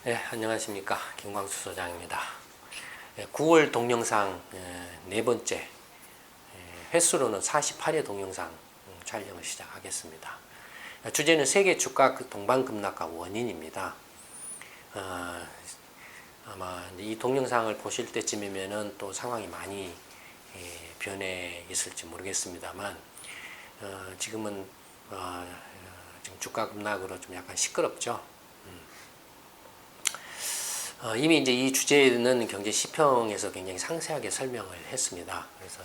네, 안녕하십니까. 김광수 소장입니다. 9월 동영상 네 번째, 횟수로는 48회 동영상 촬영을 시작하겠습니다. 주제는 세계 주가 동반급락과 원인입니다. 아마 이 동영상을 보실 때쯤이면은 또 상황이 많이 변해 있을지 모르겠습니다만, 지금은 지금 주가 급락으로 좀 약간 시끄럽죠. 이미 이제 이 주제는 경제 시평에서 굉장히 상세하게 설명을 했습니다. 그래서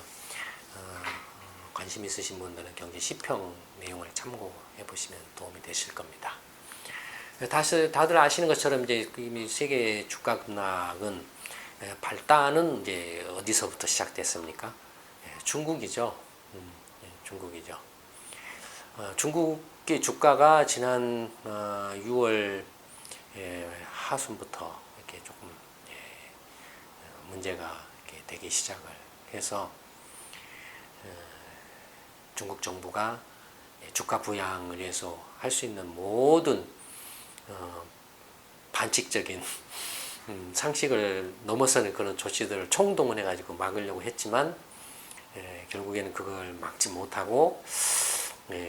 관심 있으신 분들은 경제 시평 내용을 참고해 보시면 도움이 되실 겁니다. 다들 아시는 것처럼 이제 이미 세계 주가 급락은 발단은 이제 어디서부터 시작됐습니까? 중국이죠. 중국이죠. 중국의 주가가 지난 6월 하순부터 이렇게 조금 문제가 이렇게 되기 시작을 해서 중국 정부가 주가 부양을 위해서 할 수 있는 모든 반칙적인 상식을 넘어서는 그런 조치들을 총동원해 가지고 막으려고 했지만 결국에는 그걸 막지 못하고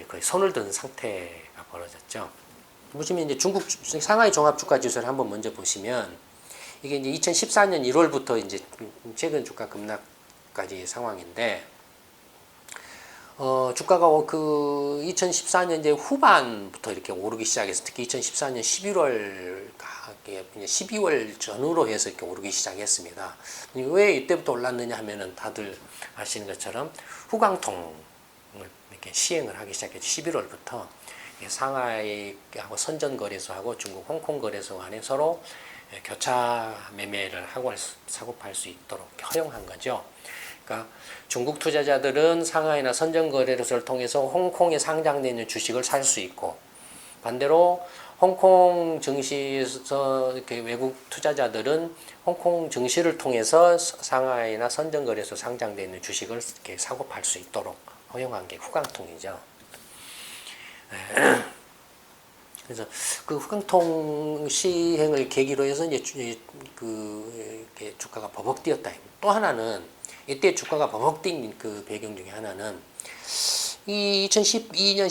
거의 손을 든 상태가 벌어졌죠. 보시면 이제 중국 상하이 종합주가지수를 한번 먼저 보시면 이게 이제 2014년 1월부터 이제 최근 주가 급락까지 상황인데 주가가 그 2014년 이제 후반부터 이렇게 오르기 시작해서 특히 2014년 12월 전후로 해서 이렇게 오르기 시작했습니다. 왜 이때부터 올랐느냐 하면은 다들 아시는 것처럼 후광통을 이렇게 시행을 하기 시작했죠. 11월부터 상하이하고 선전거래소하고 중국 홍콩거래소 간에 서로 교차 매매를 하고 사고 팔 수 있도록 허용한 거죠. 그러니까 중국 투자자들은 상하이나 선전거래소를 통해서 홍콩에 상장되어 있는 주식을 살 수 있고, 반대로 홍콩 증시에서 이렇게 외국 투자자들은 홍콩 증시를 통해서 상하이나 선전거래소 상장되어 있는 주식을 이렇게 사고 팔 수 있도록 허용한 게 후광통이죠. 그래서 그 후광통 시행을 계기로 해서 이제 그 주가가 버벅 뛰었다. 또 하나는 이때 주가가 버벅 뛴 그 배경 중에 하나는 이 2012년,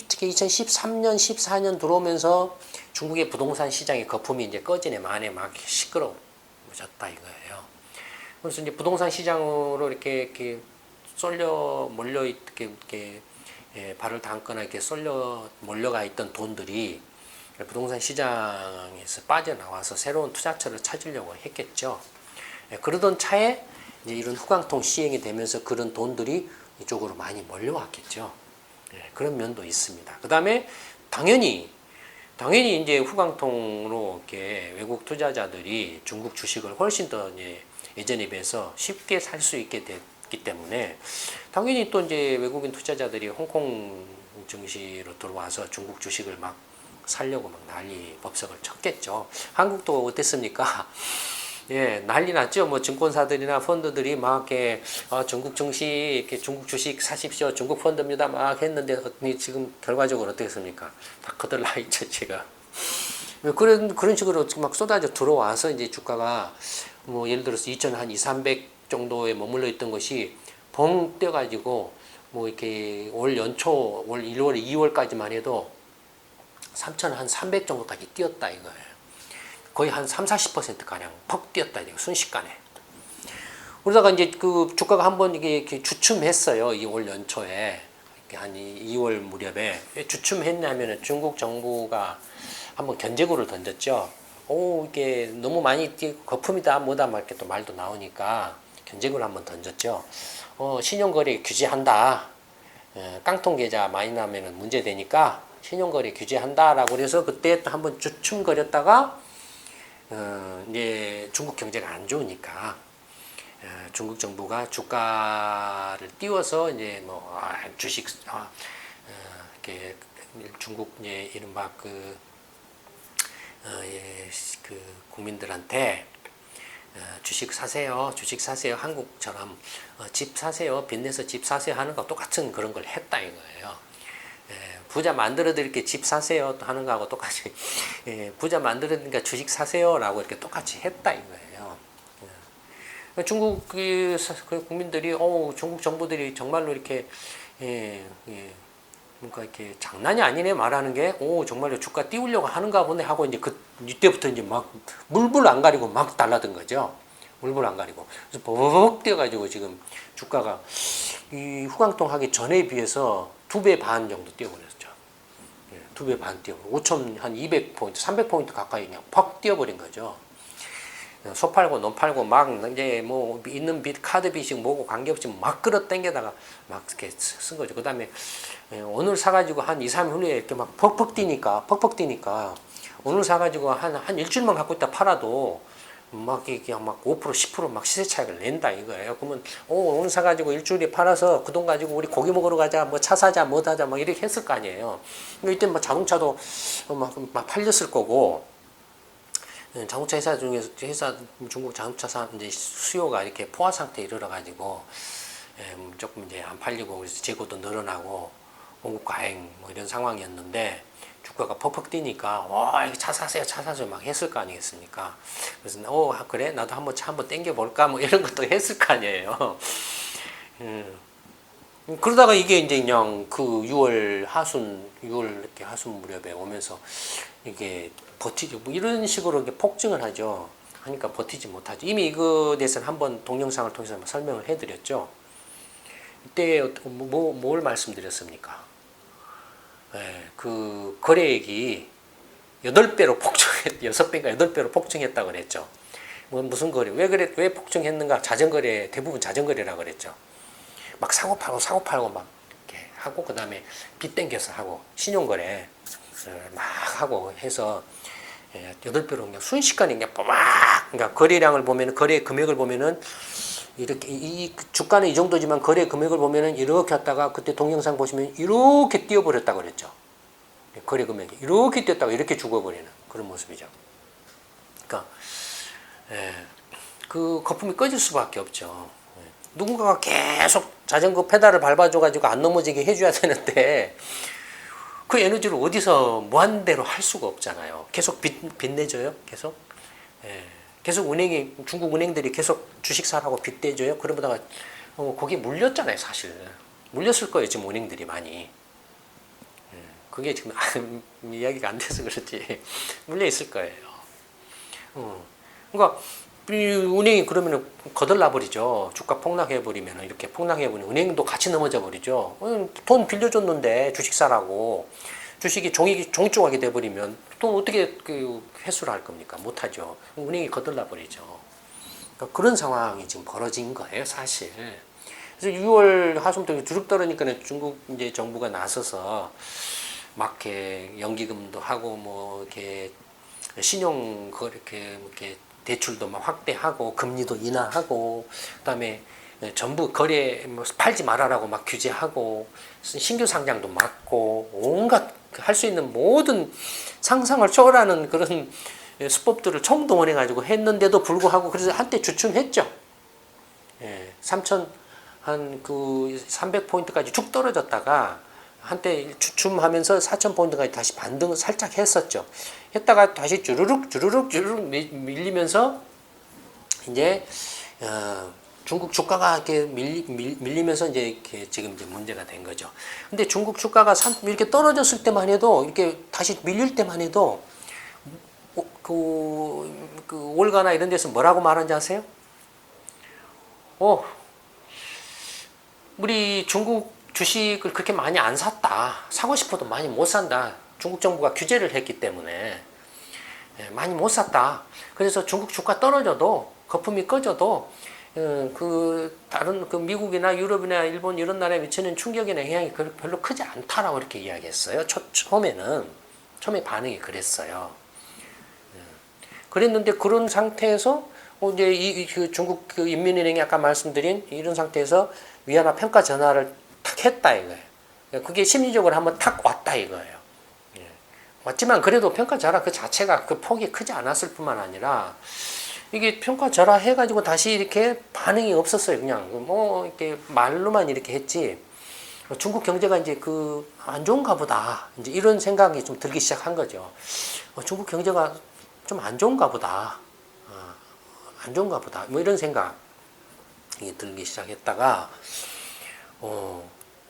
특히 2013년, 14년 들어오면서 중국의 부동산 시장의 거품이 이제 꺼지네 만에 막 시끄러워졌다 이거예요. 그래서 이제 부동산 시장으로 이렇게 쏠려 몰려 이렇게 발을 담거나 이렇게 쏠려 몰려가 있던 돈들이 부동산 시장에서 빠져나와서 새로운 투자처를 찾으려고 했겠죠. 그러던 차에 이제 이런 후광통 시행이 되면서 그런 돈들이 이쪽으로 많이 몰려왔겠죠. 그런 면도 있습니다. 그 다음에 당연히 이제 후광통으로 이렇게 외국 투자자들이 중국 주식을 훨씬 더 이제 예전에 비해서 쉽게 살 수 있게 됐기 때문에 당연히 또 이제 외국인 투자자들이 홍콩 증시로 들어와서 중국 주식을 막 살려고 막 난리 법석을 쳤겠죠. 한국도 어땠습니까? 예, 난리 났죠. 뭐 증권사들이나 펀드들이 막 이렇게 중국 증시 이렇게 중국 주식 사십시오. 중국 펀드입니다. 막 했는데 지금 결과적으로 어떻겠습니까? 다 거들나 있죠, 제가. 그런 식으로 막 쏟아져 들어와서 이제 주가가 뭐 예를 들어서 2,200 정도에 머물러 있던 것이 벙 뛰어가지고 뭐 이렇게 올 연초 올 1월, 2월까지만 해도 3,300 정도까지 뛰었다 이거예요. 거의 한 30~40% 가량 퍽 뛰었다 이거 순식간에. 그러다가 이제 그 주가가 한번 이게 주춤했어요. 이 올 연초에 한 2월 무렵에 주춤했냐면은 중국 정부가 한번 견제구를 던졌죠. 오 이게 너무 많이 뛰고 거품이다 뭐다 막 이렇게 또 말도 나오니까 견제구를 한번 던졌죠. 신용거래 규제한다. 깡통 계좌 많이 나면은 문제 되니까 신용거래 규제한다라고 그래서 그때 또 한번 주춤거렸다가 이제 중국 경제가 안 좋으니까 중국 정부가 주가를 띄워서 이제 뭐 주식 이렇게 중국 이제 이른바 그 국민들한테 주식 사세요, 한국처럼 집 사세요, 빚내서 집 사세요 하는 거 똑같은 그런 걸 했다 이거예요. 부자 만들어 드릴게 집 사세요 하는 거하고 똑같이 부자 만들어 드리니까 주식 사세요라고 이렇게 똑같이 했다 이거예요. 중국 그 국민들이 중국 정부들이 정말로 이렇게 뭔가 이렇게 장난이 아니네 말하는 게 정말로 주가 띄우려고 하는가 보네 하고 이제 이때부터 이제 막 물불 안 가리고 막 달라든 거죠. 물불 안 가리고 그래서 버벅 뛰어가지고 지금 주가가 이 후광통 하기 전에 비해서 2배 반 정도 뛰어버렸죠. 2배 반 뛰어 5천 한 200포인트 300포인트 가까이 그냥 팍 뛰어버린 거죠. 소 팔고 논 팔고 막 이제 뭐 있는 빚 카드 빚이 뭐고 관계없이 막 끌어당겨다가 막 이렇게 쓴 거죠. 그다음에 오늘 사가지고 한 2, 3일 후에 이렇게 막 퍽퍽 뛰니까 오늘 사가지고 한 일주일만 갖고 있다 팔아도 막 이게 막 5% 10%막 시세 차익을 낸다 이거예요. 그러면 오늘 사가지고 일주일에 팔아서 그 돈 가지고 우리 고기 먹으러 가자 뭐 차 사자 뭐 하자 막 이렇게 했을 거 아니에요. 이때 뭐 자동차도 막 팔렸을 거고. 자동차 회사 중에서 중국 자동차 이제 수요가 이렇게 포화 상태에 이르러 가지고 조금 이제 안 팔리고 그래서 재고도 늘어나고 공급 과잉 뭐 이런 상황이었는데 주가가 퍽퍽 뛰니까 이거 차 사세요 막 했을 거 아니겠습니까? 그래서 그래 나도 한번 차 한번 땡겨 볼까 뭐 이런 것도 했을 거 아니에요. 그러다가 이게 이제 그냥 그 6월 이렇게 하순 무렵에 오면서 이게 버티지 뭐 이런 식으로 이렇게 폭증을 하죠. 하니까 버티지 못하죠. 이미 이거 대해서는 한번 동영상을 통해서 한번 설명을 해드렸죠. 이때 뭘 말씀드렸습니까? 그 거래액이 8배로 폭증했, 6배인가 8배로 폭증했다고 그랬죠. 무슨 거래? 왜 폭증했는가? 자전거래, 대부분 자전거래라고 그랬죠. 막 사고 팔고 막 이렇게 하고, 그 다음에 빚 땡겨서 하고, 신용거래 막 하고 해서 8배로 그냥 순식간에 그냥 막, 그러니까 거래량을 보면은, 거래 금액을 보면은, 이렇게, 이 주가는 이 정도지만 거래 금액을 보면은 이렇게 했다가 그때 동영상 보시면 이렇게 뛰어버렸다고 그랬죠. 거래 금액이. 이렇게 뛰었다가 이렇게 죽어버리는 그런 모습이죠. 그러니까, 그 거품이 꺼질 수밖에 없죠. 누군가가 계속 자전거 페달을 밟아줘가지고 안 넘어지게 해줘야 되는데, 그 에너지를 어디서 무한대로 할 수가 없잖아요. 계속 빚내줘요? 계속? 계속 중국 은행들이 계속 주식 사라고 빚 대줘요? 그러다가, 거기 물렸잖아요, 사실. 물렸을 거예요, 지금 은행들이 많이. 그게 지금, 이야기가 안 돼서 그렇지. 물려 있을 거예요. 그러니까, 은행이 그러면 거덜나 버리죠. 주가 폭락해 버리면 이렇게 폭락해 버리면 은행도 같이 넘어져 버리죠. 돈 빌려줬는데 주식 사라고 주식이 종이 조각이 돼 버리면 또 어떻게 그 회수를 할 겁니까? 못 하죠. 은행이 거덜나 버리죠. 그러니까 그런 상황이 지금 벌어진 거예요, 사실. 그래서 6월 하순부터 주룩 떨으니까 중국 이제 정부가 나서서 막 이렇게 연기금도 하고 뭐 이렇게 신용 이렇게 대출도 막 확대하고 금리도 인하하고 그다음에 전부 거래 팔지 말아라고 막 규제하고 신규 상장도 막고 온갖 할 수 있는 모든 상상을 초월하는 그런 수법들을 총동원해 가지고 했는데도 불구하고 그래서 한때 주춤했죠. 3천 한 그 300포인트까지 쭉 떨어졌다가 한때 주춤하면서 4,000포인트까지 다시 반등을 살짝 했었죠. 했다가 다시 주르륵 밀리면서 이제 중국 주가가 이렇게 밀리면서 이제 이렇게 지금 이제 문제가 된 거죠. 근데 중국 주가가 이렇게 떨어졌을 때만 해도 이렇게 다시 밀릴 때만 해도 그 올가나 이런 데서 뭐라고 말하는지 아세요? 우리 중국 주식을 그렇게 많이 안 샀다. 사고 싶어도 많이 못 산다. 중국 정부가 규제를 했기 때문에 많이 못 샀다. 그래서 중국 주가 떨어져도 거품이 꺼져도 그 다른 그 미국이나 유럽이나 일본 이런 나라에 미치는 충격이나 영향이 별로 크지 않다라고 이렇게 이야기했어요. 처음에 반응이 그랬어요. 그랬는데 그런 상태에서 이제 그 중국 그 인민은행이 아까 말씀드린 이런 상태에서 위안화 평가 전환을 탁 했다 이거예요. 그게 심리적으로 한번 탁 왔다 이거예요. 왔지만 그래도 평가 절하 그 자체가 그 폭이 크지 않았을 뿐만 아니라 이게 평가 절하 해가지고 다시 이렇게 반응이 없었어요. 그냥 뭐 이렇게 말로만 이렇게 했지 중국 경제가 이제 그 안 좋은가 보다. 이제 이런 생각이 좀 들기 시작한 거죠. 중국 경제가 좀 안 좋은가 보다. 안 좋은가 보다. 뭐 이런 생각이 들기 시작했다가,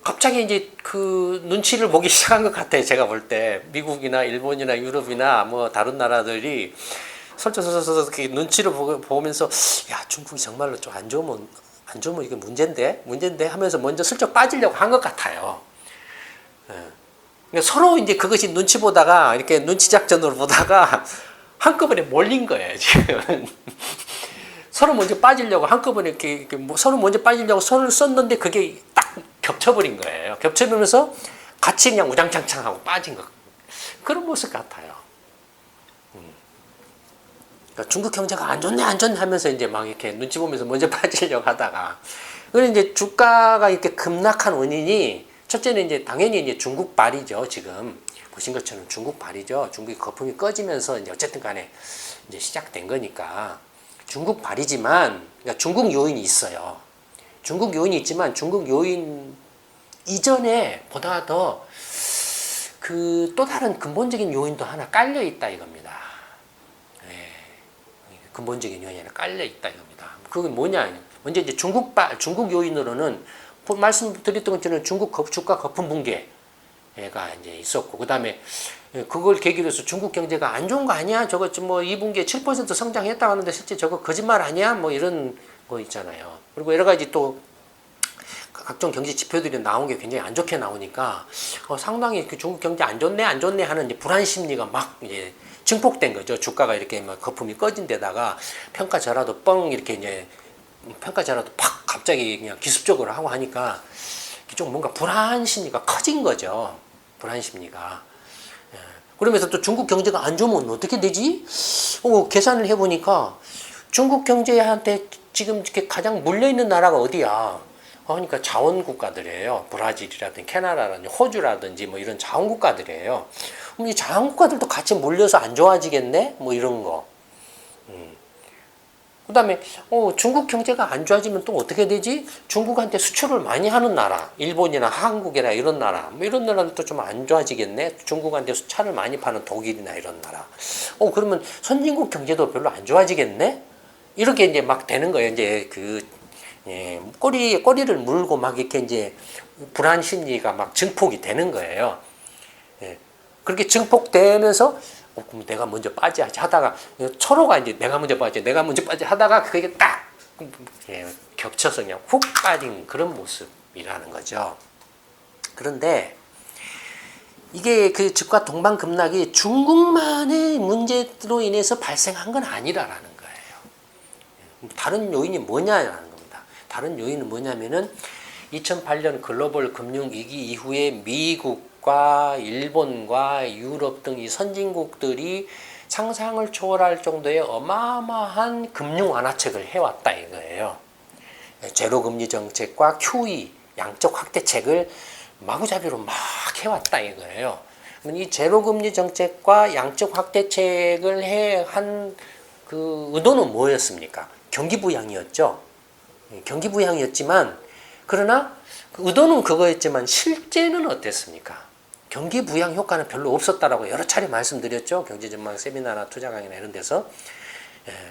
갑자기 이제 그 눈치를 보기 시작한 것 같아요. 제가 볼 때. 미국이나 일본이나 유럽이나 뭐 다른 나라들이 설쳐서서 이렇게 눈치를 보면서, 야, 중국이 정말로 좀 안 좋으면 이게 문제인데 하면서 먼저 슬쩍 빠지려고 한 것 같아요. 그러니까 서로 이제 그것이 눈치 보다가 이렇게 눈치 작전으로 보다가 한꺼번에 몰린 거예요, 지금. 서로 먼저 빠지려고 한꺼번에 이렇게 서로 먼저 빠지려고 손을 썼는데 그게 딱 겹쳐버린 거예요. 겹쳐버리면서 같이 그냥 우장창창하고 빠진 거. 그런 모습 같아요. 그러니까 중국 경제가 안 좋네 하면서 이제 막 이렇게 눈치 보면서 먼저 빠지려고 하다가. 그래서 이제 주가가 이렇게 급락한 원인이 첫째는 이제 당연히 이제 중국발이죠. 지금 보신 것처럼 중국발이죠. 중국이 거품이 꺼지면서 이제 어쨌든 간에 이제 시작된 거니까 중국발이지만, 그러니까 중국 요인이 있어요. 중국 요인이 있지만 중국 요인 이전에 보다 더 그 또 다른 근본적인 요인도 하나 깔려 있다 이겁니다. 네. 근본적인 요인이 하나 깔려 있다 이겁니다. 그게 뭐냐? 먼저 이제 중국 요인으로는 말씀드렸던 것처럼 중국 주가 거품 붕괴가 이제 있었고, 그 다음에 그걸 계기로 해서 중국 경제가 안 좋은 거 아니야? 저거 뭐 2분기에 7% 성장했다고 하는데 실제 저거 거짓말 아니야? 뭐 이런 거 있잖아요. 그리고 여러 가지 또 각종 경제 지표들이 나온 게 굉장히 안 좋게 나오니까 상당히 그 중국 경제 안 좋네 하는 이제 불안 심리가 막 이제 증폭된 거죠. 주가가 이렇게 막 거품이 꺼진 데다가 평가절하도 뻥 이렇게 이제 평가절하도 팍 갑자기 그냥 기습적으로 하고 하니까 좀 뭔가 불안 심리가 커진 거죠. 불안 심리가. 그러면서 또 중국 경제가 안 좋으면 어떻게 되지? 계산을 해보니까 중국 경제한테 지금 이렇게 가장 물려있는 나라가 어디야? 그러니까 자원국가들이에요. 브라질이라든지 캐나다라든지 호주라든지 뭐 이런 자원국가들이에요. 그럼 이 자원국가들도 같이 몰려서 안 좋아지겠네? 뭐 이런 거. 그 다음에 중국 경제가 안 좋아지면 또 어떻게 되지? 중국한테 수출을 많이 하는 나라, 일본이나 한국이나 이런 나라, 뭐 이런 나라는 또 좀 안 좋아지겠네? 중국한테 차를 많이 파는 독일이나 이런 나라. 그러면 선진국 경제도 별로 안 좋아지겠네? 이렇게 이제 막 되는 거예요. 이제 꼬리를 물고 막 이렇게 이제 불안 심리가 막 증폭이 되는 거예요. 그렇게 증폭되면서 그럼 내가 먼저 빠져야지 하다가 서로가 이제 내가 먼저 빠져 하다가 그게 딱 겹쳐서 그냥 훅 빠진 그런 모습이라는 거죠. 그런데 이게 그 주가 동반 급락이 중국만의 문제로 인해서 발생한 건 아니라는 거예요. 다른 요인이 뭐냐라는 겁니다. 다른 요인은 뭐냐면은 2008년 글로벌 금융위기 이후에 미국과 일본과 유럽 등 이 선진국들이 상상을 초월할 정도의 어마어마한 금융 완화책을 해왔다 이거예요. 제로금리 정책과 QE 양적 확대책을 마구잡이로 막 해왔다 이거예요. 이 제로금리 정책과 양적 확대책을 한 그 의도는 뭐였습니까? 경기 부양이었죠. 경기 부양이었지만 그러나 그 의도는 그거였지만 실제는 어땠습니까? 경기 부양 효과는 별로 없었다라고 여러 차례 말씀드렸죠. 경제전망 세미나나 투자 강의나 이런 데서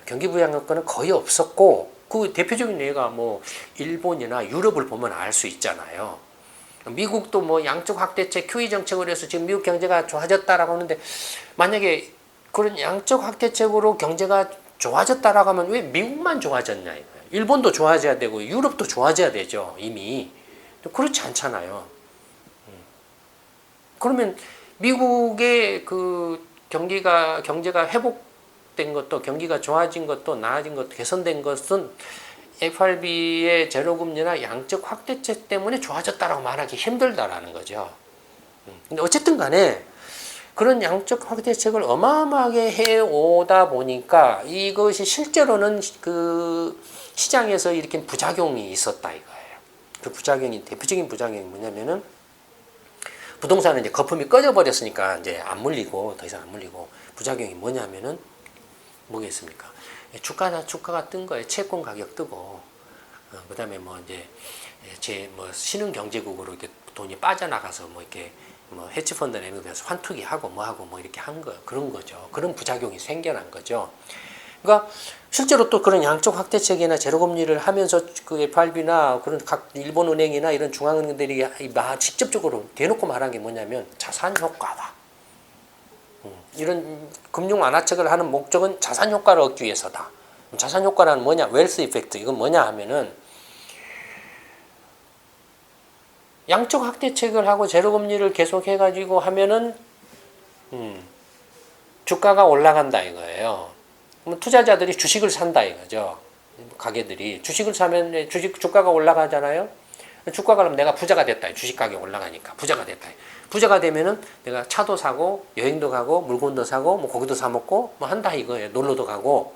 경기 부양 효과는 거의 없었고 그 대표적인 예가 뭐 일본이나 유럽을 보면 알 수 있잖아요. 미국도 뭐 양적 확대책, QE 정책을 해서 지금 미국 경제가 좋아졌다라고 하는데 만약에 그런 양적 확대책으로 경제가 좋아졌다라고 하면 왜 미국만 좋아졌냐 이거예요. 일본도 좋아져야 되고 유럽도 좋아져야 되죠. 이미. 그렇지 않잖아요. 그러면 미국의 그 경제가 회복된 것도 경기가 좋아진 것도 나아진 것도 개선된 것은 FRB의 제로금리나 양적 확대책 때문에 좋아졌다라고 말하기 힘들다라는 거죠. 근데 어쨌든 간에 그런 양적 확대책을 어마어마하게 해오다 보니까 이것이 실제로는 그 시장에서 일으킨 부작용이 있었다 이거예요. 그 부작용이, 대표적인 부작용이 뭐냐면은 부동산은 이제 거품이 꺼져 버렸으니까 이제 안 물리고, 더 이상 안 물리고, 부작용이 뭐냐면은 뭐겠습니까? 주가가 뜬 거예요. 채권 가격 뜨고, 그 다음에 뭐 이제 뭐 신흥 경제국으로 이렇게 돈이 빠져나가서 뭐 이렇게 뭐 헤지펀드 내는 데서 환투기 하고 뭐 하고 뭐 이렇게 한 거 그런 거죠. 그런 부작용이 생겨난 거죠. 그러니까 실제로 또 그런 양적 확대책이나 제로금리를 하면서 그 FRB나 그런 각 일본 은행이나 이런 중앙은행들이 직접적으로 대놓고 말한 게 뭐냐면 자산 효과다. 이런 금융 완화책을 하는 목적은 자산 효과를 얻기 위해서다. 자산 효과란 뭐냐? 웰스 이펙트. 이건 뭐냐 하면은 양적 확대책을 하고 제로금리를 계속 해가지고 하면은 주가가 올라간다 이거예요. 그럼 투자자들이 주식을 산다 이거죠. 가게들이 주식을 사면 주가가 올라가잖아요. 주가가 그러면 내가 부자가 됐다. 주식 가격 올라가니까 부자가 됐다. 부자가 되면은 내가 차도 사고 여행도 가고 물건도 사고 뭐 고기도 사 먹고 뭐 한다 이거예요. 놀러도 가고.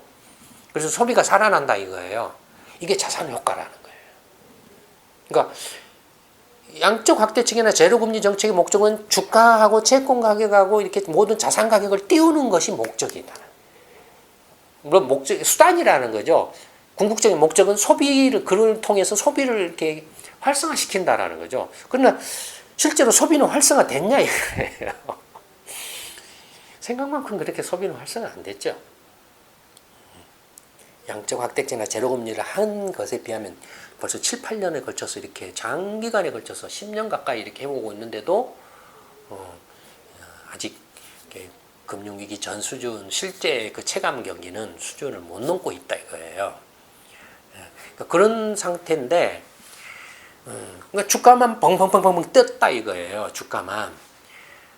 그래서 소비가 살아난다 이거예요. 이게 자산 효과라는 거예요. 그러니까 양적 확대책이나 제로금리 정책의 목적은 주가하고 채권 가격하고 이렇게 모든 자산 가격을 띄우는 것이 목적이다. 물론 목적 수단이라는 거죠. 궁극적인 목적은 소비를 그를 통해서 소비를 이렇게 활성화시킨다라는 거죠. 그러나 실제로 소비는 활성화됐냐 이거예요. 생각만큼 그렇게 소비는 활성화 안 됐죠. 양적 확대책이나 제로금리를 한 것에 비하면 벌써 7, 8년에 걸쳐서 이렇게 장기간에 걸쳐서 10년 가까이 이렇게 해오고 있는데도 아직 금융위기 전 수준 실제 그 체감 경기는 수준을 못 넘고 있다 이거예요. 그러니까 그런 상태인데 그러니까 주가만 벙벙벙벙 떴다 이거예요. 주가만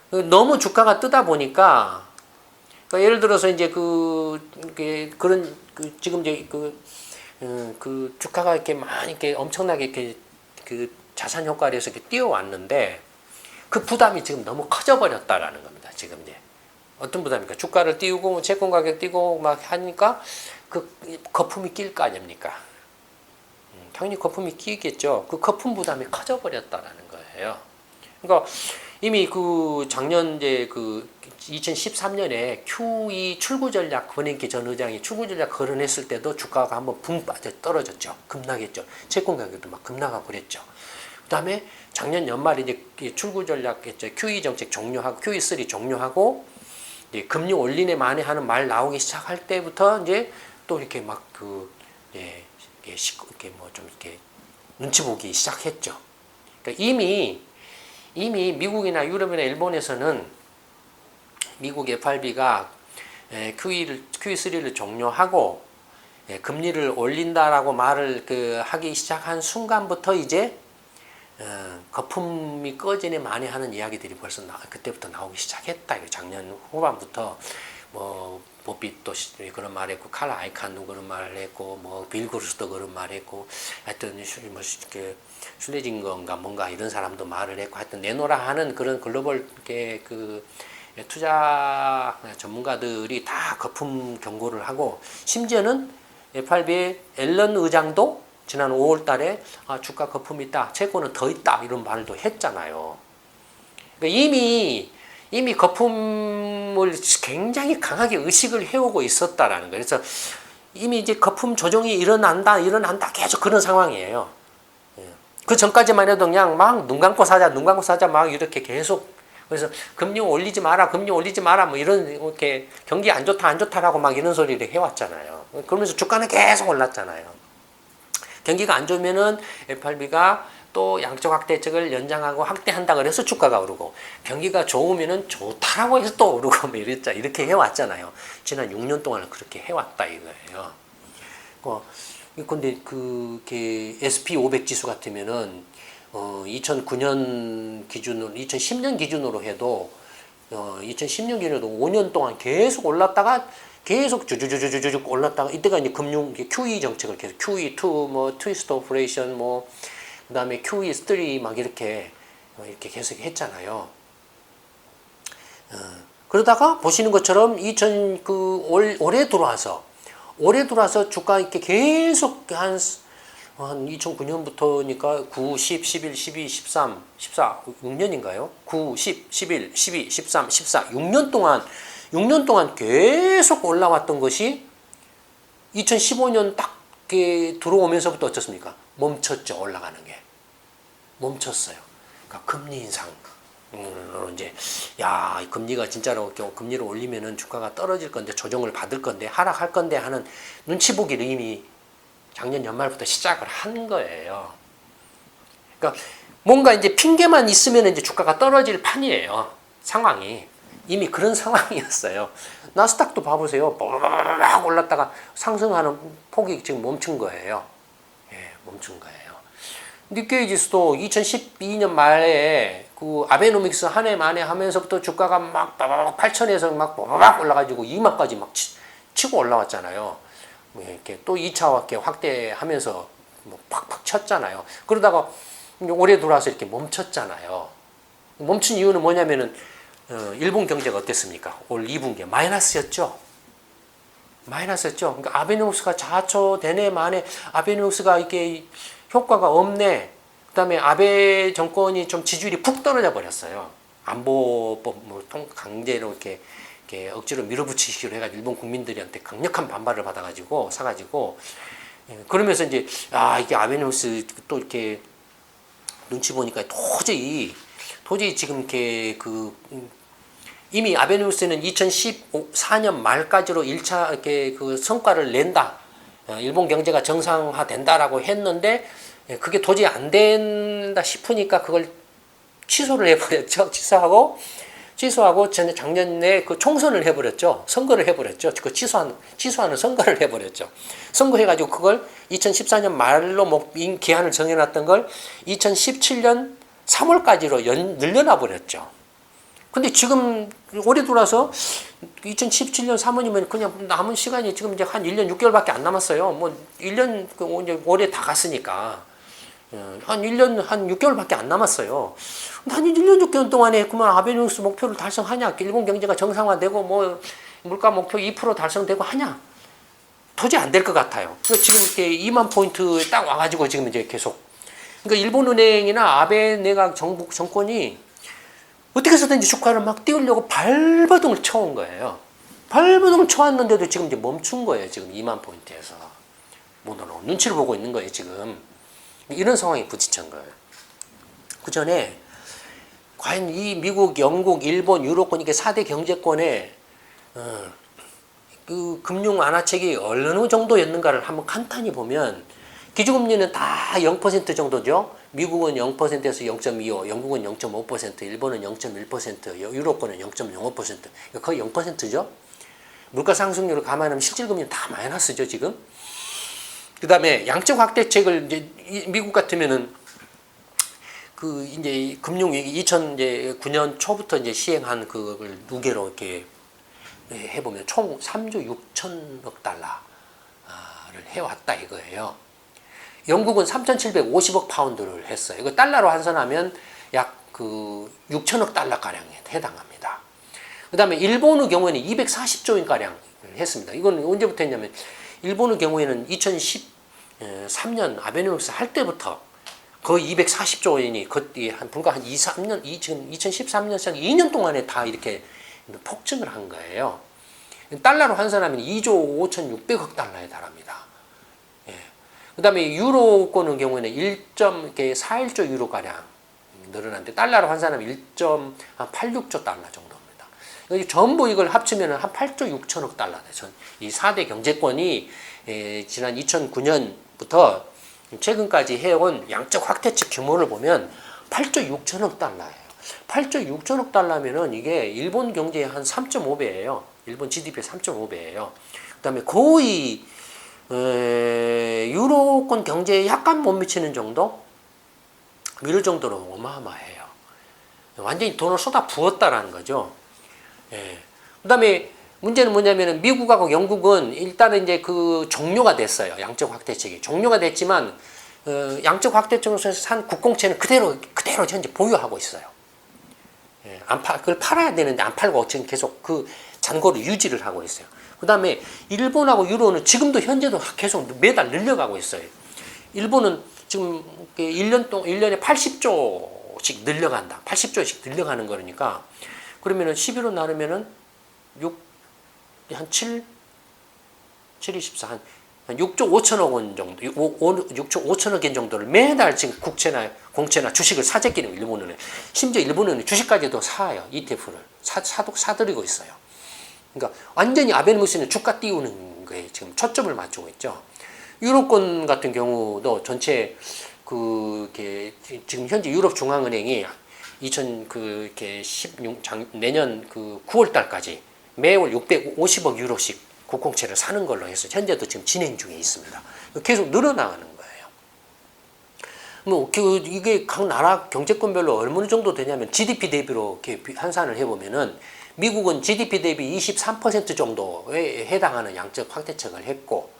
너무 주가가 뜨다 보니까 그러니까 예를 들어서 이제 그런 지금 이제 그 주가가 이렇게 많이 이렇게 엄청나게 이렇게 그 자산 효과를 해서 이렇게 뛰어왔는데 그 부담이 지금 너무 커져 버렸다라는 겁니다. 지금 이제 어떤 부담입니까? 주가를 띄우고 채권 가격 띄고 막 하니까 그 거품이 낄 거 아닙니까? 당연히 거품이 끼겠죠. 그 거품 부담이 커져 버렸다라는 거예요. 그러니까 이미 그 작년 이제 그 2013년에 QE 출구 전략 권인기 전 의장이 출구 전략 거론했을 때도 주가가 한번 붕 빠져 떨어졌죠. 급락했죠. 채권 가격도 막 급락하고 그랬죠. 그다음에 작년 연말에 이제 출구 전략 했죠. QE 정책 종료하고 QE3 종료하고 이제 금리 올리네 마네 하는 말 나오기 시작할 때부터 이제 또 이렇게 막 이렇게 뭐 좀 이렇게 눈치 보기 시작했죠. 그러니까 이미 미국이나 유럽이나 일본에서는 미국 FRB가 QE3를 종료하고 금리를 올린다라고 말을 하기 시작한 순간부터 이제 거품이 꺼지네 마네 하는 이야기들이 벌써 그때부터 나오기 시작했다. 작년 후반부터 뭐 보빗도 그런 말했고 칼 아이칸도 그런 말을 했고 뭐 빌 그루스도 그런 말했고 하여튼 뭐 슐레징건가 뭔가 이런 사람도 말을 했고 하여튼 내노라 하는 그런 글로벌 그 투자 전문가들이 다 거품 경고를 하고 심지어는 FRB의 앨런 의장도 지난 5월 달에 주가 거품이 있다. 채권은 더 있다. 이런 말도 했잖아요. 그러니까 이미 거품을 굉장히 강하게 의식을 해오고 있었다라는 거예요. 그래서 이미 이제 거품 조정이 일어난다 계속 그런 상황이에요. 그 전까지만 해도 그냥 막 눈 감고 사자 막 이렇게 계속 그래서 금리 올리지 마라 뭐 이런 이렇게 경기 안 좋다라고 막 이런 소리를 해왔잖아요. 그러면서 주가는 계속 올랐잖아요. 경기가 안 좋으면은 FRB가 또 양적 확대책을 연장하고 확대한다 그래서 주가가 오르고 경기가 좋으면은 좋다라고 해서 또 오르고 뭐 이렇게 해왔잖아요. 지난 6년 동안은 그렇게 해왔다 이거예요. 근데 S&P 500 지수 같으면은 2009년 기준으로 2010년 기준으로 해도 2010년 기준으로 5년 동안 계속 올랐다가 계속 주주주주주쭉 올랐다가 이때가 이제 금융 QE 정책을 계속 QE2 뭐 트위스트 오퍼레이션 뭐 그다음에 QE3 막 이렇게 계속 했잖아요. 그러다가 보시는 것처럼 올해 들어와서 주가 이렇게 계속 한 2009년부터니까 9, 10, 11, 12, 13, 14, 6년인가요? 9, 10, 11, 12, 13, 14, 6년 동안 계속 올라왔던 것이 2015년 딱 들어오면서부터 어떻습니까? 멈췄죠. 올라가는 게. 멈췄어요. 그러니까 금리 인상. 이제 야, 금리가 진짜로 금리를 올리면은 주가가 떨어질 건데 조정을 받을 건데 하락할 건데 하는 눈치 보기를 이미 작년 연말부터 시작을 한 거예요. 그러니까 뭔가 이제 핑계만 있으면 이제 주가가 떨어질 판이에요. 상황이 이미 그런 상황이었어요. 나스닥도 봐보세요. 막 올랐다가 상승하는 폭이 지금 멈춘 거예요. 예, 멈춘 거예요. 니케이 지수도 2012년 말에 그 아베노믹스 한 해 만에 하면서부터 주가가 막 8천에서 막 올라가지고 2만까지 막 치고 올라왔잖아요. 이렇게 또 2차 확대하면서 뭐 팍팍 쳤잖아요. 그러다가 올해 들어와서 이렇게 멈췄잖아요. 멈춘 이유는 뭐냐면은 일본 경제가 어땠습니까? 올 2분기에 마이너스였죠. 마이너스였죠. 그러니까 아베노믹스가 자초되네 만에 아베노믹스가 이게 효과가 없네. 그다음에 아베 정권이 좀 지지율이 푹 떨어져 버렸어요. 안보법 뭐 강제로 이렇게 억지로 밀어붙이기로 해가지고 일본 국민들한테 강력한 반발을 받아가지고 사가지고 그러면서 이제 이게 아베노믹스 또 이렇게 눈치 보니까 도저히 지금 이렇게 이미 아베노믹스는 2014년 말까지로 1차 이렇게 그 성과를 낸다. 일본 경제가 정상화된다라고 했는데 그게 도저히 안 된다 싶으니까 그걸 취소를 해버렸죠. 취소하고 작년에 그 총선을 해버렸죠. 선거를 해버렸죠. 그 취소하는 선거를 해버렸죠. 선거해가지고 그걸 2014년 말로 기한을 정해놨던 걸 2017년 3월까지로 늘려놔 버렸죠. 근데 지금 올해 들어와서 2017년 3월이면 그냥 남은 시간이 지금 이제 한 1년 6개월밖에 안 남았어요. 뭐 1년 이제 올해 다 갔으니까 한 1년 한 6개월밖에 안 남았어요. 한 1년 6개월 동안에 그만 아베노믹스 목표를 달성하냐? 일본 경제가 정상화되고 뭐 물가 목표 2% 달성되고 하냐? 도저히 안 될 것 같아요. 지금 이렇게 2만 포인트 딱 와가지고 지금 이제 계속 그러니까 일본은행이나 아베 내각 정권이 어떻게 해서든지 주가를 막 띄우려고 발버둥을 쳐온 거예요. 발버둥을 쳐왔는데도 지금 이제 멈춘 거예요. 지금 2만 포인트에서. 못 올라오고 눈치를 보고 있는 거예요. 지금. 이런 상황에 부딪힌 거예요. 그 전에 과연 이 미국, 영국, 일본, 유로권 이게 4대 경제권에 그 금융 완화책이 어느 정도였는가를 한번 간단히 보면 기준금리는 다 0% 정도죠. 미국은 0%에서 0.25, 영국은 0.5%, 일본은 0.1%, 유로권은 0.05%. 거의 0%죠. 물가 상승률을 감안하면 실질금리는 다 마이너스죠, 지금. 그 다음에 양적 확대책을 이제 미국 같으면은 그 이제 금융위기 2009년 초부터 이제 시행한 그걸 누계로 이렇게 해보면 총 3조 6천억 달러를 해왔다 이거예요. 영국은 3,750억 파운드를 했어요. 이거 달러로 환산하면 약 그 6천억 달러 가량에 해당합니다. 그 다음에 일본의 경우에는 240조 원 가량 했습니다. 이건 언제부터 했냐면 일본의 경우에는 2013년 아베노믹스 할 때부터 거의 240조 원이 불과 한 3년, 지금 2013년 시작 2년 동안에 다 이렇게 폭증을 한 거예요. 달러로 환산하면 2조 5,600억 달러에 달합니다. 그 다음에 유로권의 경우에는 1.41조 유로가량 늘어났는데 달러로 환산하면 1.86조 달러 정도입니다. 전부 이걸 합치면 한 8조 6천억 달러 되죠. 이 4대 경제권이 지난 2009년부터 최근까지 해온 양적 확대책 규모를 보면 8조 6천억 달러예요. 8조 6천억 달러면은 이게 일본 경제의 한 3.5배예요. 일본 GDP의 3.5배예요. 그 다음에 거의 유로권 경제에 약간 못 미치는 정도? 이럴 정도로 어마어마해요. 완전히 돈을 쏟아 부었다라는 거죠. 그 다음에 문제는 뭐냐면은 미국하고 영국은 일단은 이제 그 종료가 됐어요. 양적 확대책이. 종료가 됐지만, 양적 확대책으로서 산 국공채는 그대로 현재 보유하고 있어요. 그걸 팔아야 되는데 안 팔고 지금 계속 그 잔고를 유지를 하고 있어요. 그 다음에 일본하고 유로는 지금도 현재도 계속 매달 늘려가고 있어요. 일본은 지금 1년에 80조씩 늘려간다. 80조씩 늘려가는 거니까 그러면은 11로 나누면은 한 7, 7, 24, 한 한 6조 5천억 원 정도, 6조 5천억 원 정도를 매달 지금 국채나 공채나 주식을 사재기는 일본은행. 심지어 일본은행 주식까지도 사요. ETF를 사들이고 있어요. 그러니까 완전히 아베노미스는 주가 띄우는 거에 지금 초점을 맞추고 있죠. 유로권 같은 경우도 전체 지금 현재 유럽 중앙은행이 내년 9월 달까지 매월 650억 유로씩 국공채를 사는 걸로 해서 현재도 지금 진행 중에 있습니다. 계속 늘어나가는 거예요. 이게 각 나라 경제권별로 어느 정도 되냐면 GDP 대비로 이렇게 환산을 해보면은 미국은 GDP 대비 23% 정도에 해당하는 양적 확대책을 했고,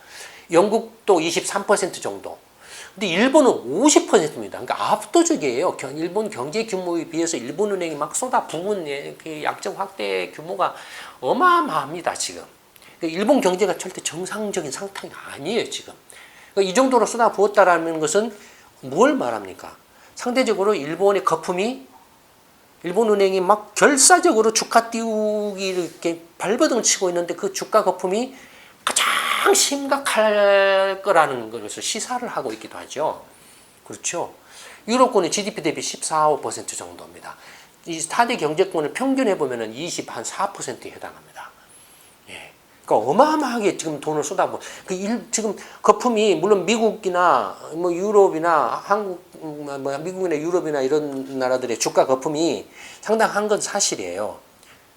영국도 23% 정도. 근데 일본은 50%입니다. 그러니까 압도적이에요. 일본 경제 규모에 비해서 일본은행이 막 쏟아부은 양적 확대 규모가 어마어마합니다, 지금. 일본 경제가 절대 정상적인 상황이 아니에요, 지금. 그러니까 이 정도로 쏟아부었다라는 것은 뭘 말합니까? 상대적으로 일본의 거품이, 일본은행이 막 결사적으로 주가 띄우기를 이렇게 발버둥 치고 있는데 그 주가 거품이 가장 심각할 거라는 것을 시사를 하고 있기도 하죠. 그렇죠. 유로권의 GDP 대비 14, 5% 정도입니다. 이 4대 경제권을 평균해 보면은 24%에 해당합니다. 그러니까 어마어마하게 지금 돈을 쏟아부어. 지금 거품이 물론 미국이나 뭐 유럽이나 한국, 미국이나 유럽이나 이런 나라들의 주가 거품이 상당한 건 사실이에요.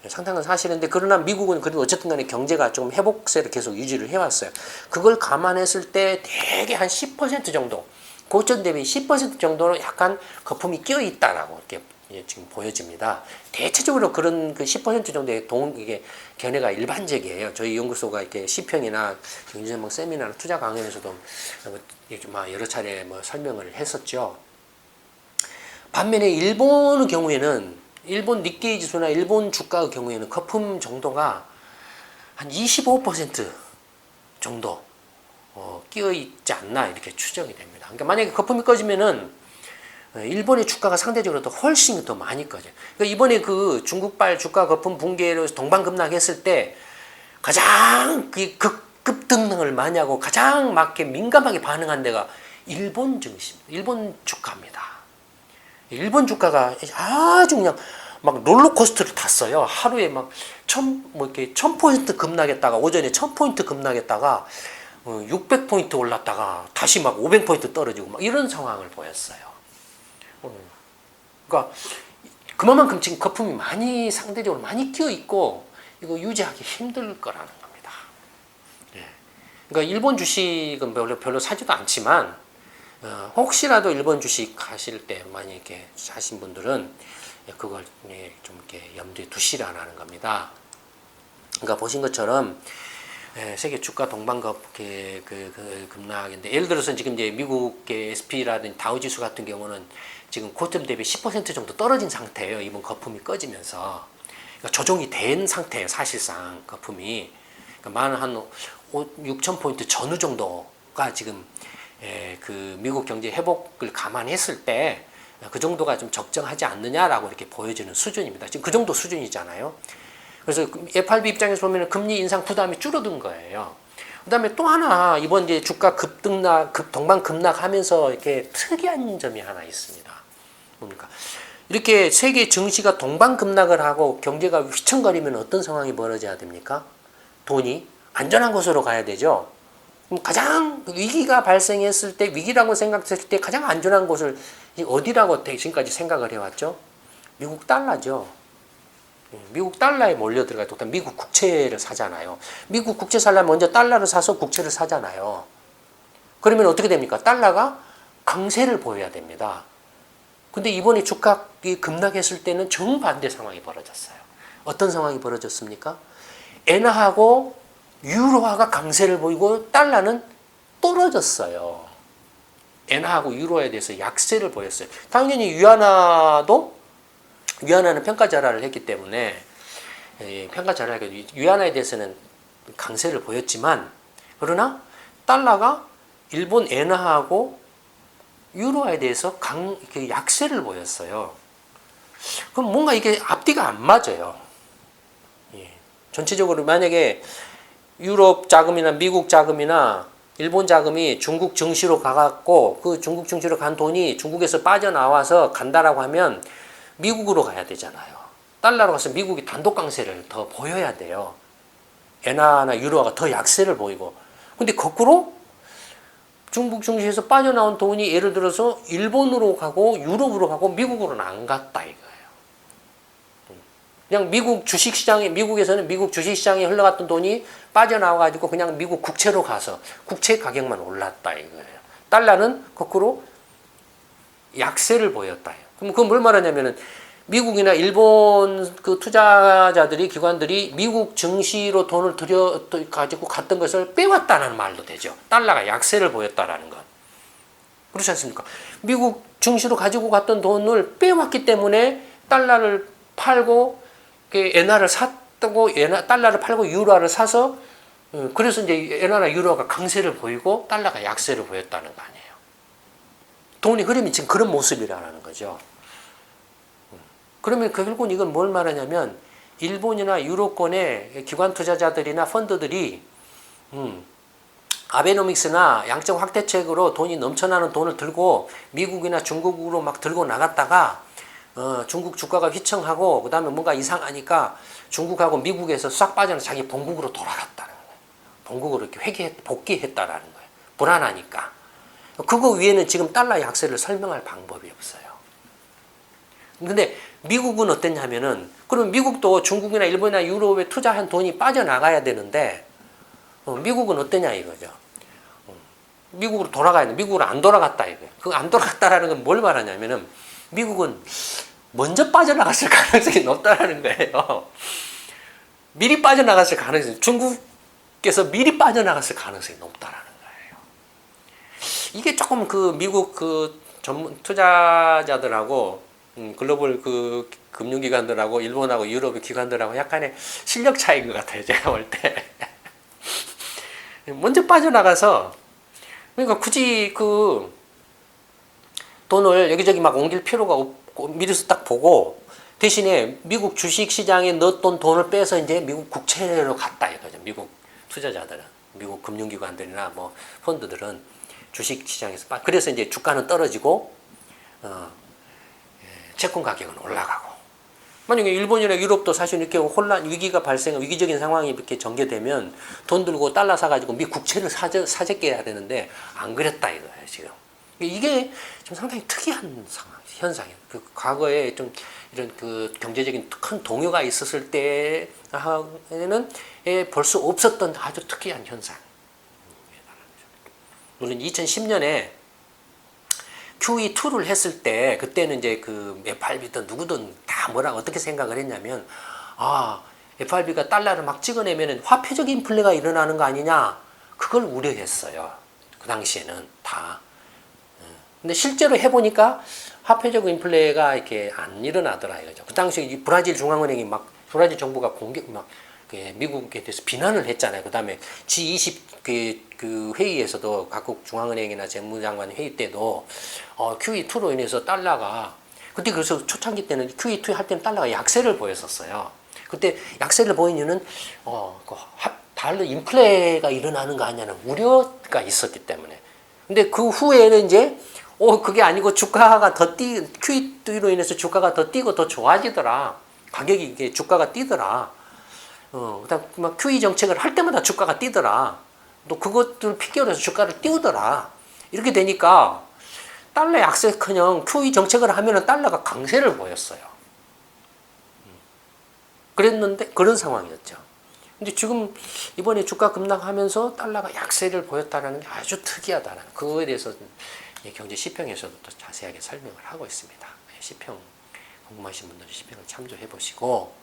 상당한 사실인데, 그러나 미국은 그래도 어쨌든 간에 경제가 좀 회복세를 계속 유지를 해왔어요. 그걸 감안했을 때 대개 한 10% 정도, 고점 대비 10% 정도로 약간 거품이 끼어 있다라고 이렇게 지금 보여집니다. 대체적으로 그런 그 10% 정도의 이게 견해가 일반적이에요. 저희 연구소가 이렇게 시평이나 경제전망 세미나나 투자 강연에서도 여러 차례 설명을 했었죠. 반면에 일본의 경우에는, 일본 니케이 지수나 일본 주가의 경우에는 거품 정도가 한 25% 정도 끼어 있지 않나 이렇게 추정이 됩니다. 그러니까 만약에 거품이 꺼지면은 일본의 주가가 상대적으로 더 훨씬 더 많이 꺼져요. 그러니까 이번에 그 중국발 주가 거품 붕괴로 동반급락했을 때 가장 급등을 많이 하고 가장 민감하게 반응한 데가 일본 증시입니다. 일본 주가입니다. 일본 주가가 아주 그냥 막 롤러코스터를 탔어요. 하루에 막 1000% 급락했다가, 오전에 1000포인트 급락했다가 600포인트 올랐다가 다시 막 500포인트 떨어지고 막 이런 상황을 보였어요. 그러니까 그만큼 지금 거품이 상대적으로 많이 끼어 있고 이거 유지하기 힘들 거라는 겁니다. 그러니까 일본 주식은 별로 사지도 않지만 혹시라도 일본 주식 하실 때 만약에 이렇게 사신 분들은 그걸 좀 이렇게 염두에 두시라는 겁니다. 그러니까 보신 것처럼 세계 주가 급락인데, 예를 들어서 지금 이제 미국의 S&P라든지 다우지수 같은 경우는 지금 고점 대비 10% 정도 떨어진 상태예요. 이번 거품이 꺼지면서. 그러니까 조정이 된 상태예요. 사실상 거품이. 그러니까 한 6,000포인트 전후 정도가 지금 그 미국 경제 회복을 감안했을 때 그 정도가 좀 적정하지 않느냐라고 이렇게 보여지는 수준입니다. 지금 그 정도 수준이잖아요. 그래서 FRB 입장에서 보면 금리 인상 부담이 줄어든 거예요. 그 다음에 또 하나, 이번 이제 주가 동반급락하면서 이렇게 특이한 점이 하나 있습니다. 뭡니까? 이렇게 세계 증시가 동반급락을 하고 경제가 휘청거리면 어떤 상황이 벌어져야 됩니까? 돈이 안전한 곳으로 가야 되죠. 그럼 가장 위기가 발생했을 때, 위기라고 생각했을 때 가장 안전한 곳을 어디라고 지금까지 생각을 해왔죠? 미국 달러죠. 미국 달러에 몰려 들어가도 미국 국채를 사잖아요. 미국 국채 살려면 먼저 달러를 사서 국채를 사잖아요. 그러면 어떻게 됩니까? 달러가 강세를 보여야 됩니다. 근데 이번에 주가가 급락했을 때는 정반대 상황이 벌어졌어요. 어떤 상황이 벌어졌습니까? 엔화하고 유로화가 강세를 보이고 달러는 떨어졌어요. 엔화하고 유로화에 대해서 약세를 보였어요. 당연히 위안화는 평가절하를 했기 때문에 위안화에 대해서는 강세를 보였지만, 그러나 달러가 일본 엔화하고 유로화에 대해서 약세를 보였어요. 그럼 뭔가 이게 앞뒤가 안 맞아요. 전체적으로 만약에 유럽 자금이나 미국 자금이나 일본 자금이 중국 증시로 가갖고 그 중국 증시로 간 돈이 중국에서 빠져나와서 간다라고 하면 미국으로 가야 되잖아요. 달러로 가서 미국이 단독 강세를 더 보여야 돼요. 엔화나 유로화가 더 약세를 보이고. 근데 거꾸로 중국 증시에서 빠져나온 돈이 예를 들어서 일본으로 가고 유럽으로 가고 미국으로는 안 갔다 이거예요. 그냥 미국 주식시장에, 미국에서는 미국 주식시장에 흘러갔던 돈이 빠져나와가지고 그냥 미국 국채로 가서 국채 가격만 올랐다 이거예요. 달러는 거꾸로 약세를 보였다. 그럼 그건 뭘 말하냐면은 미국이나 일본 그 투자자들이, 기관들이 미국 증시로 돈을 가지고 갔던 것을 빼왔다는 말도 되죠. 달러가 약세를 보였다라는 것. 그렇지 않습니까? 미국 증시로 가지고 갔던 돈을 빼왔기 때문에 달러를 팔고 엔화를 샀고 달러를 팔고 유로화를 사서 그래서 이제 엔화나 유로화가 강세를 보이고 달러가 약세를 보였다는 거 아니에요. 돈의 흐름이 지금 그런 모습이라는 거죠. 그러면 결국은 이건 뭘 말하냐면 일본이나 유로권의 기관 투자자들이나 펀드들이 아베노믹스나 양적 확대책으로 돈이 넘쳐나는 돈을 들고 미국이나 중국으로 막 들고 나갔다가 중국 주가가 휘청하고 그 다음에 뭔가 이상하니까 중국하고 미국에서 싹 빠져서 자기 본국으로 돌아갔다는 거예요. 본국으로 이렇게 복귀했다라는 거예요. 불안하니까. 그거 위에는 지금 달러 약세를 설명할 방법이 없어요. 근데 미국은 어땠냐면은, 그럼 미국도 중국이나 일본이나 유럽에 투자한 돈이 빠져나가야 되는데, 미국은 어떠냐 이거죠. 미국으로 돌아가야 돼. 미국으로 안 돌아갔다 이거예요. 그 안 돌아갔다라는 건 뭘 말하냐면은, 미국은 먼저 빠져나갔을 가능성이 높다라는 거예요. 미리 빠져나갔을 가능성이, 중국께서 미리 빠져나갔을 가능성이 높다라는 거예요. 이게 조금 그 미국 그 전문 투자자들하고 글로벌 그 금융기관들하고 일본하고 유럽의 기관들하고 약간의 실력 차이인 것 같아요. 제가 볼 때. 먼저 빠져나가서, 그러니까 굳이 그 돈을 여기저기 막 옮길 필요가 없고 미리서 딱 보고 대신에 미국 주식시장에 넣었던 돈을 빼서 이제 미국 국채로 갔다 이거죠. 미국 투자자들은, 미국 금융기관들이나 뭐 펀드들은 주식시장에서 그래서 이제 주가는 떨어지고 채권 가격은 올라가고. 만약에 일본이나 유럽도 사실 이렇게 위기가 발생한 위기적인 상황이 이렇게 전개되면 돈 들고 달러 사가지고 미 국채를 사재게 해야 되는데 안 그랬다 이거예요, 지금. 이게 좀 상당히 특이한 현상이에요. 그 과거에 좀 이런 그 경제적인 큰 동요가 있었을 때에는 볼 수 없었던 아주 특이한 현상. 물론 2010년에 QE2를 했을 때 그때는 이제 그 FRB든 누구든 다 뭐라고 어떻게 생각을 했냐면 FRB가 달러를 막 찍어내면 화폐적 인플레가 일어나는 거 아니냐 그걸 우려했어요. 그 당시에는 다. 근데 실제로 해보니까 화폐적 인플레가 이렇게 안 일어나더라 이거죠. 그 당시에 브라질 중앙은행이 막 브라질 정부가 미국에 대해서 비난을 했잖아요. 그 다음에 G20 그 회의에서도 각국 중앙은행이나 재무장관 회의 때도 QE2로 인해서 달러가 그때 그래서 초창기 때는 QE2 할 때는 달러가 약세를 보였었어요. 그때 약세를 보인 이유는 달러 인플레가 일어나는 거 아니냐는 우려가 있었기 때문에. 근데 그 후에는 이제 그게 아니고 주가가 QE2로 인해서 주가가 더 뛰고 더 좋아지더라. 가격이 이게 주가가 뛰더라. 그다음 막 QE 정책을 할 때마다 주가가 뛰더라. 또 그것들 핑계로 해서 주가를 띄우더라. 이렇게 되니까 달러 약세커녕 QE 정책을 하면은 달러가 강세를 보였어요. 그랬는데 그런 상황이었죠. 근데 지금 이번에 주가 급락하면서 달러가 약세를 보였다는 게 아주 특이하다는 그거에 대해서 경제 시평에서도 또 자세하게 설명을 하고 있습니다. 시평 궁금하신 분들은 시평을 참조해 보시고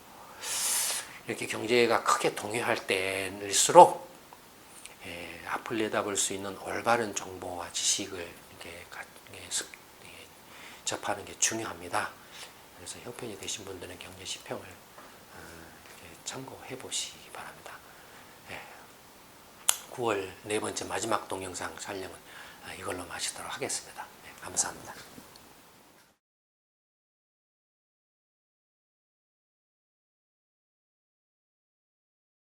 이렇게 경제가 크게 동요할 때일수록 앞을 내다볼 수 있는 올바른 정보와 지식을 이렇게 접하는 게 중요합니다. 그래서 형편이 되신 분들은 경제 시평을 참고해 보시기 바랍니다. 9월 네 번째 마지막 동영상 촬영은 이걸로 마치도록 하겠습니다. 감사합니다.